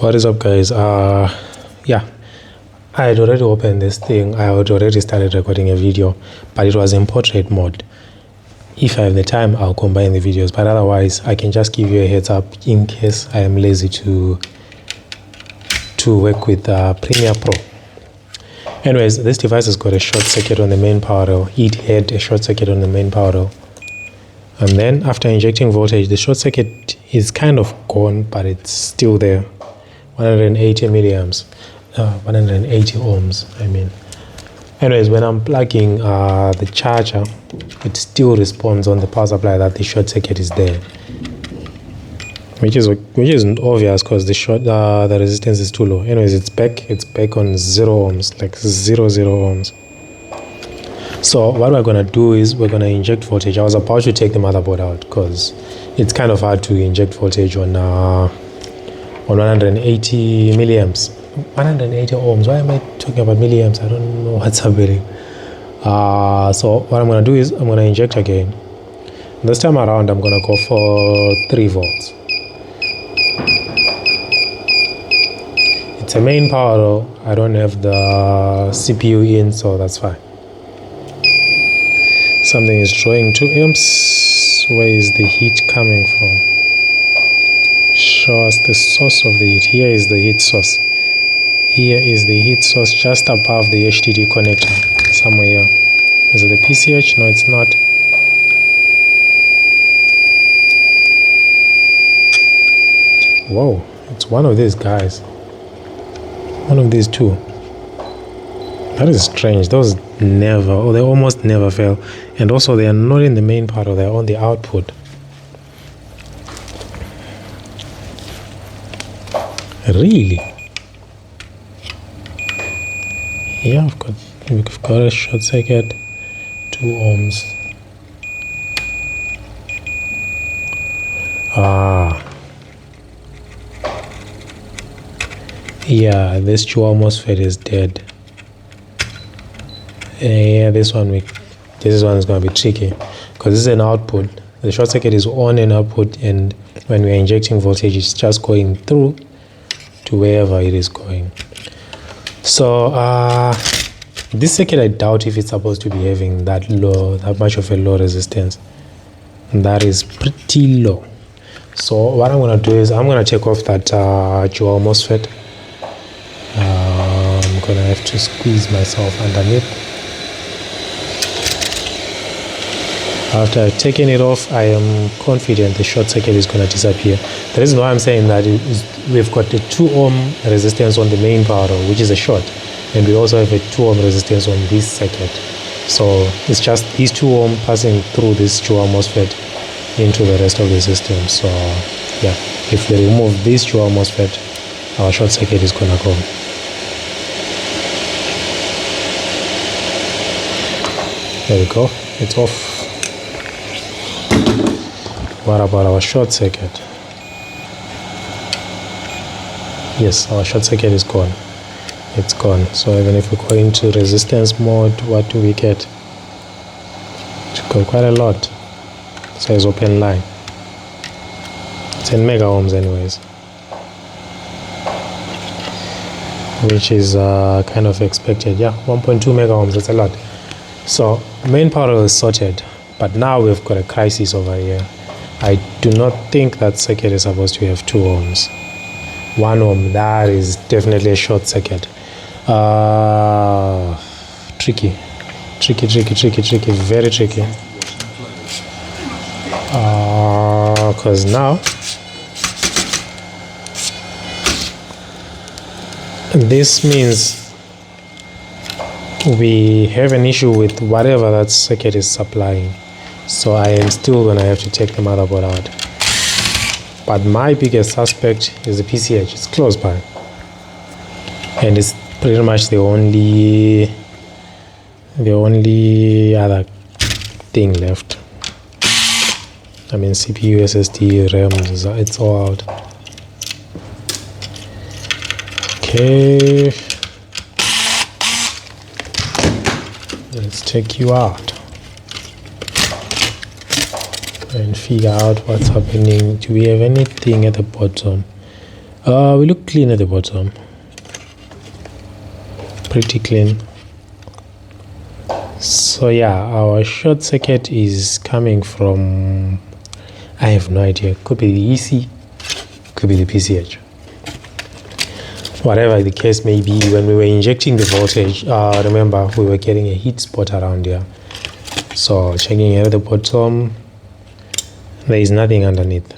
What is up, guys? Yeah, I had already opened this thing. I had already started recording a video, but it was in portrait mode. If I have the time, I'll combine the videos, but otherwise I can just give you a heads up in case I am lazy to work with Premiere Pro. Anyways, this device has got a short circuit on the main power rail. It had a short circuit on the main power rail, and then after injecting voltage, the short circuit is kind of gone, but it's still there. 180 milliamps, 180 ohms, I mean. Anyways, when I'm plugging the charger, it still responds on the power supply that the short circuit is there, which is obvious because the resistance is too low. Anyways, it's back on 0 ohms, like 0 ohms. So what we're gonna do is we're gonna inject voltage. I was about to take the motherboard out because it's kind of hard to inject voltage on 180 milliamps, 180 ohms. Why am I talking about milliamps? I don't know what's happening. So what I'm gonna do is I'm gonna inject again. This time around I'm gonna go for 3 volts. It's a main power rail. I don't have the CPU in, so that's fine. Something is drawing 2 amps. Where is the heat coming from? Show us the source of the heat. Here is the heat source. Here is the heat source just above the HDD connector, somewhere here. Is it the PCH? No, it's not. Whoa, it's one of these guys. One of these two. That is strange. Those never, or they almost never fail. And also they are not in the main part, or they're on the output. Really? Yeah, we've got a short circuit, 2 ohms. Yeah, this dual MOSFET is dead. Yeah, this one is going to be tricky because this is an output. The short circuit is on an output, and when we're injecting voltage, it's just going through to wherever it is going. So this circuit, I doubt if it's supposed to be having that much of a low resistance. And that is pretty low. So what I'm going to do is I'm going to take off that dual MOSFET. I'm going to have to squeeze myself underneath. After I've taken it off, I am confident the short circuit is going to disappear. The reason why I'm saying that is we've got a 2 ohm resistance on the main power rail, which is a short, and we also have a 2 ohm resistance on this circuit. So it's just these 2 ohm passing through this dual MOSFET into the rest of the system. So yeah, if we remove this dual MOSFET, our short circuit is going to go. There we go, it's off. What about our short circuit? Yes, our short circuit is gone. It's gone. So even if we go into resistance mode, what do we get? It's got quite a lot. It says open line. 10 mega ohms anyways, which is kind of expected. Yeah, 1.2 mega ohms, that's a lot. So main power is sorted, but now we've got a crisis over here. I do not think that circuit is supposed to have 2 ohms. 1 ohm, that is definitely a short circuit. Tricky, very tricky. Because now this means we have an issue with whatever that circuit is supplying. So I am still gonna have to take the motherboard out. But my biggest suspect is the PCH. It's close by, and it's pretty much the only other thing left. I mean, CPU, SSD, RAM, it's all out. Okay, let's take you out and figure out what's happening. Do we have anything at the bottom? We look clean at the bottom, pretty clean. So yeah, our short circuit is coming from, I have no idea, could be the EC, could be the PCH. Whatever the case may be, when we were injecting the voltage, remember we were getting a heat spot around here. So checking here at the bottom, there is nothing underneath,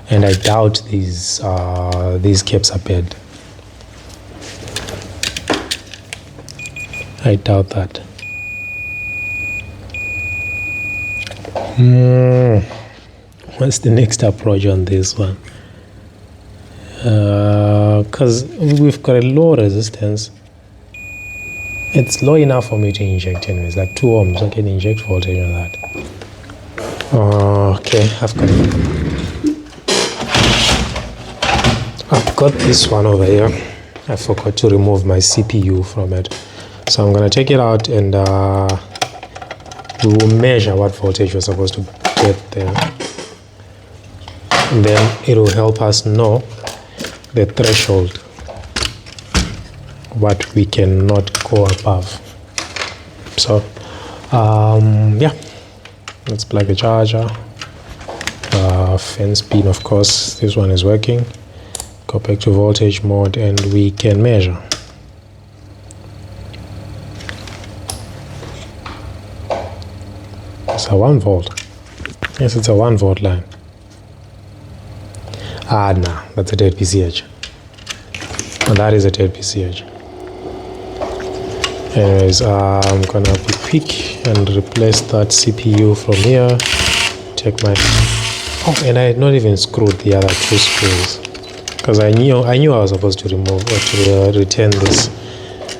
and I doubt these caps are bad. I doubt that. What's the next approach on this one? Because we've got a low resistance. It's low enough for me to inject anyways, like 2 ohms. I can inject voltage on that. Okay, I've got this one over here. I forgot to remove my CPU from it. So I'm going to take it out and we will measure what voltage we're supposed to get there. And then it will help us know the threshold, what we cannot go above. So yeah, let's plug the charger. Fan spin, of course, this one is working. Go back to voltage mode and we can measure. It's a 1 volt. Yes, it's a 1 volt line. Nah, that's a dead PCH. And that is a dead PCH. Anyways, I'm gonna be quick and replace that CPU from here. Take my, and I had not even screwed the other 2 screws, because I knew I was supposed to remove or to return this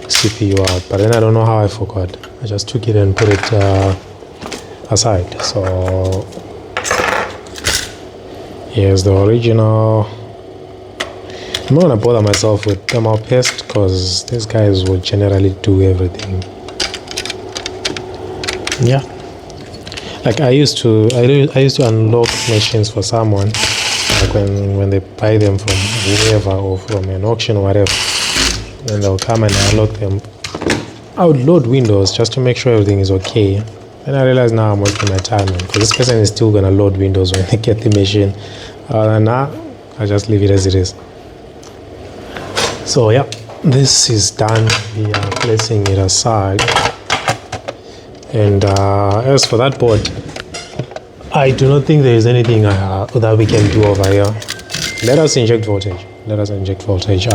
CPU out, but then I don't know how I forgot. I just took it and put it aside. So here's the original. I'm not gonna bother myself with thermal paste because these guys will generally do everything. Yeah, like I used to unlock machines for someone, like when they buy them from whoever or from an auction or whatever, and they'll come and unlock them. I would load Windows just to make sure everything is okay. And I realize now I'm wasting my time, because this person is still gonna load Windows when they get the machine. Now I just leave it as it is. So yeah, this is done. We are placing it aside. And as for that board, I do not think there is anything that we can do over here. Let us inject voltage. Let us inject voltage.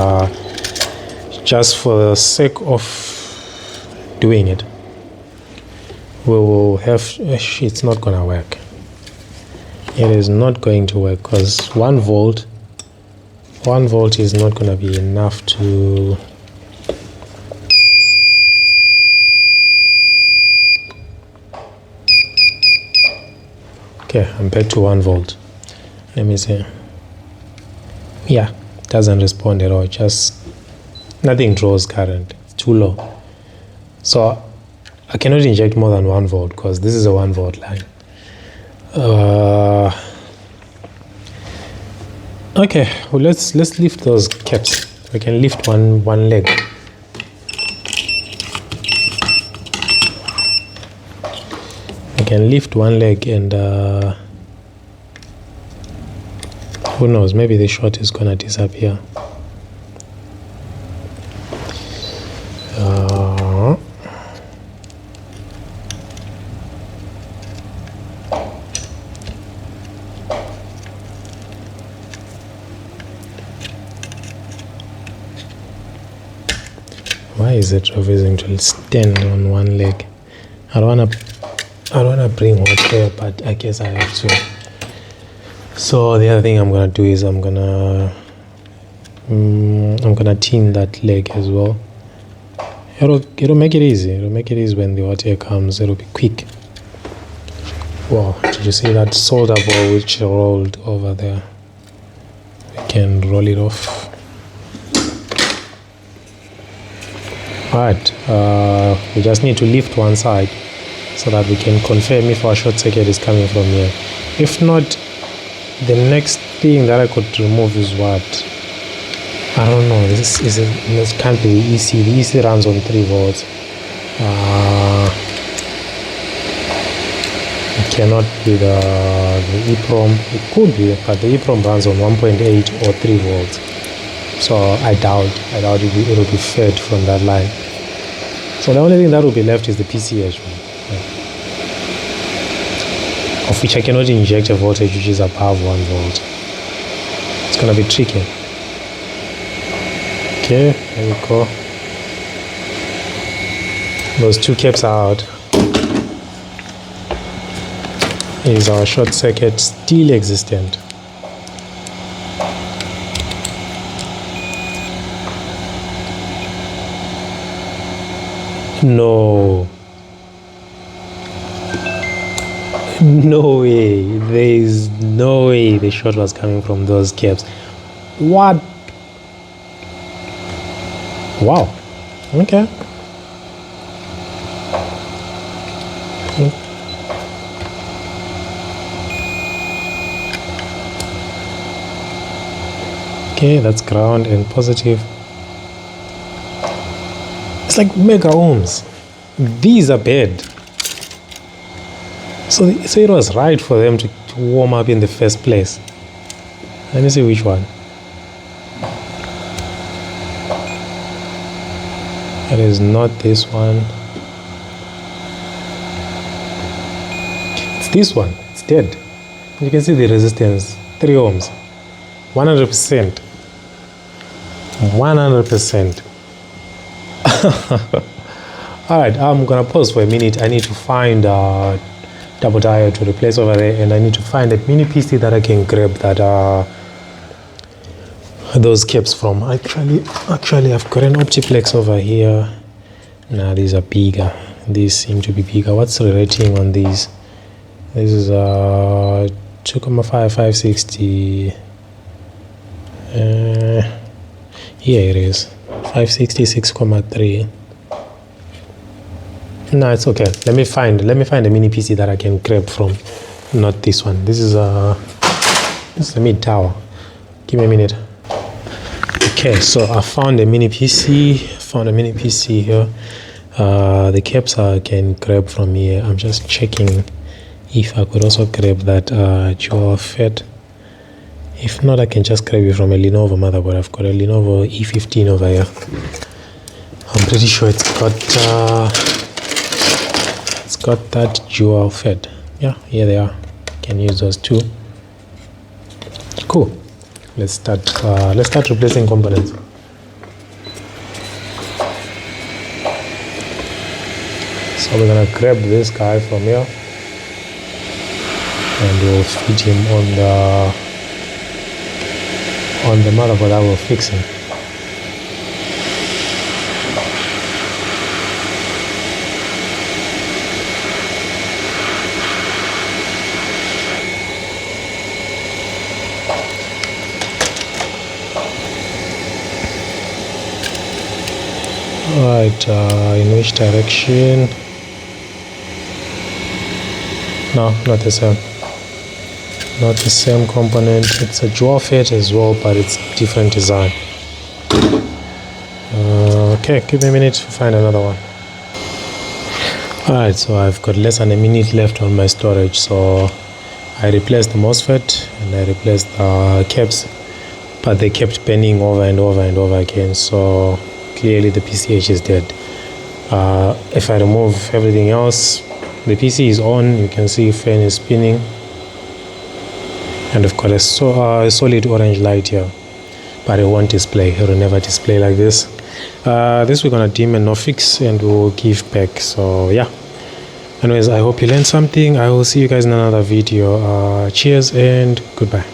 Just for the sake of doing it. We will have, it's not gonna work. It is not going to work because 1 volt is not gonna be enough to okay. I'm back to 1 volt. Let me see. Yeah, doesn't respond at all. Just nothing draws current. It's too low. So I cannot inject more than 1 volt because this is a 1 volt line. Okay, well, let's lift those caps. We can lift one leg. I can lift one leg and who knows, maybe the short is gonna disappear. Why is it refusing to stand on one leg? I don't wanna bring hot air, but I guess I have to. So the other thing I'm gonna do is I'm gonna tin that leg as well. It'll make it easy. It'll make it easy when the hot air comes. It'll be quick. Wow! Did you see that solder ball which rolled over there? We can roll it off. Alright, we just need to lift one side so that we can confirm if our short circuit is coming from here. If not, the next thing that I could remove is what? I don't know. This can't be the EC. The EC runs on 3 volts. It cannot be the EEPROM. It could be, but the EEPROM runs on 1.8 or 3 volts. So I doubt it will be fed from that line. So the only thing that will be left is the PCH, of which I cannot inject a voltage which is above 1 volt. It's gonna be tricky. Okay, there we go. Those 2 caps are out. Is our short circuit still existent? No way. There is no way the short was coming from those caps. What? Wow. Okay. Okay, that's ground and positive. It's like mega ohms. These are bad. So it was right for them to warm up in the first place. Let me see which one. It is not this one. It's this one. It's dead. You can see the resistance. 3 ohms. 100%. 100%. Alright, I'm gonna pause for a minute. I need to find a double diode to replace over there, and I need to find a mini PC that I can grab that those caps from. Actually I've got an Optiplex over here. Nah, these are bigger. These seem to be bigger. What's the rating on these? This is 2,560. Here it is, 566,3. No, it's okay. Let me find a mini PC that I can grab from. Not this one. This is a mid tower. Give me a minute. Okay, so I found a mini PC. Here. The caps I can grab from here. I'm just checking if I could also grab that dual FET. If not, I can just grab it from a Lenovo motherboard. I've got a Lenovo E15 over here. I'm pretty sure it's got that dual FET. Yeah, here they are. Can use those 2. Cool. Let's start replacing components. So we're gonna grab this guy from here, and we'll feed him on the motherboard that we're fixing. Alright, in which direction? No, not the same. Not the same component. It's a dual FET as well, but it's different design. Okay, give me a minute to find another one. Alright, so I've got less than a minute left on my storage, so I replaced the MOSFET and I replaced the caps, but they kept bending over and over and over again, so clearly the PCH is dead. If I remove everything else, the PC is on. You can see fan is spinning, and I've got a solid orange light here, but it won't display. It will never display like this. This we're gonna dim and no fix, and we'll give back. So yeah, anyways, I hope you learned something. I will see you guys in another video. Cheers and goodbye.